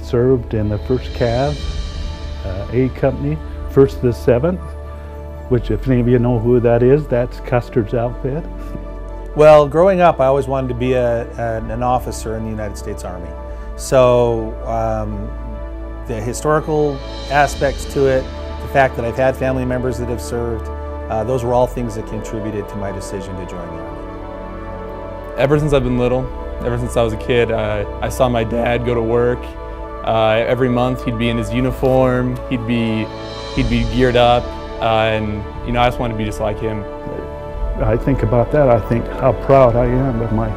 served in the 1st Cav A Company, 1st to the 7th, which if any of you know who that is, that's Custer's outfit. Well, growing up, I always wanted to be an officer in the United States Army. So the historical aspects to it, the fact that I've had family members that have served, those were all things that contributed to my decision to join the Army. Ever since I've been little, ever since I was a kid, I saw my dad go to work. Every month he'd be in his uniform, he'd be geared up, and you know, I just wanted to be just like him. I think about that, I think how proud I am of my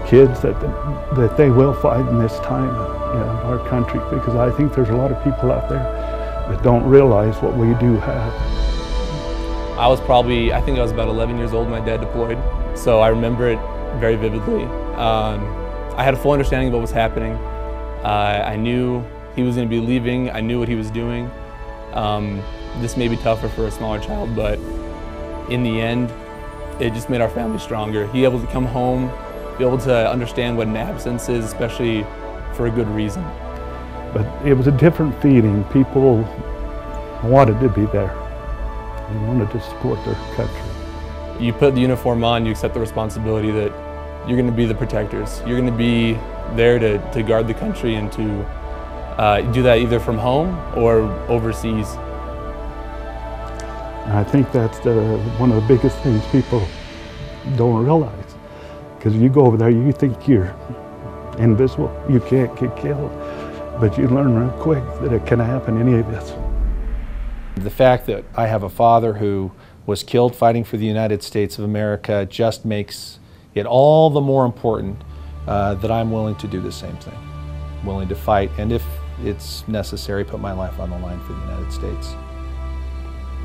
kids that they will fight in this time of our country, because I think there's a lot of people out there that don't realize what we do have. I think I was about 11 years old when my dad deployed, so I remember it very vividly. I had a full understanding of what was happening. I knew he was going to be leaving, I knew what he was doing. This may be tougher for a smaller child, but in the end, it just made our family stronger. He was able to come home, be able to understand what an absence is, especially for a good reason. But it was a different feeling. People wanted to be there. They wanted to support their country. You put the uniform on, you accept the responsibility that you're going to be the protectors. You're going to be there to guard the country and to do that either from home or overseas. And I think that's one of the biggest things people don't realize. Because you go over there, you think you're invisible, you can't get killed. But you learn real quick that it can happen to any of us. The fact that I have a father who was killed fighting for the United States of America just makes it all the more important that I'm willing to do the same thing. Willing to fight, and if it's necessary, put my life on the line for the United States.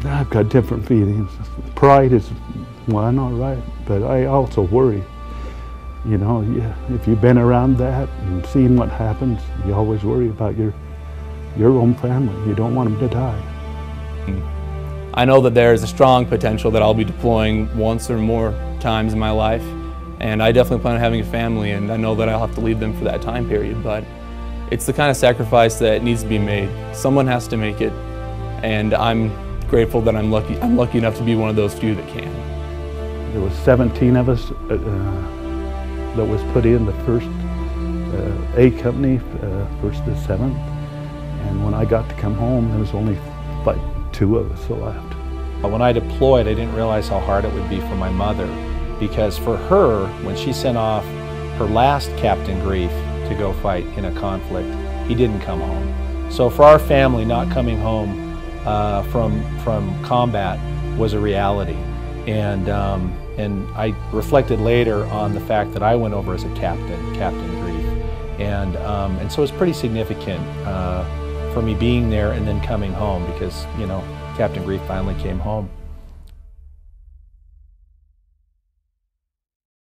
I've got different feelings. Pride is one, all right, but I also worry. You know, if you've been around that and seen what happens, you always worry about your own family. You don't want them to die. I know that there is a strong potential that I'll be deploying once or more times in my life, and I definitely plan on having a family, and I know that I'll have to leave them for that time period, but it's the kind of sacrifice that needs to be made. Someone has to make it, and I'm grateful that I'm lucky enough to be one of those few that can. There was 17 of us that was put in the 1st A Company, 1st to 7th, and when I got to come home, there was only like 2 of us left. When I deployed, I didn't realize how hard it would be for my mother, because for her, when she sent off her last Captain Greeff to go fight in a conflict, he didn't come home. So for our family, not coming home from combat was a reality, and I reflected later on the fact that I went over as a Captain Greeff, and so it's pretty significant for me being there and then coming home, because you know, Captain Greeff finally came home.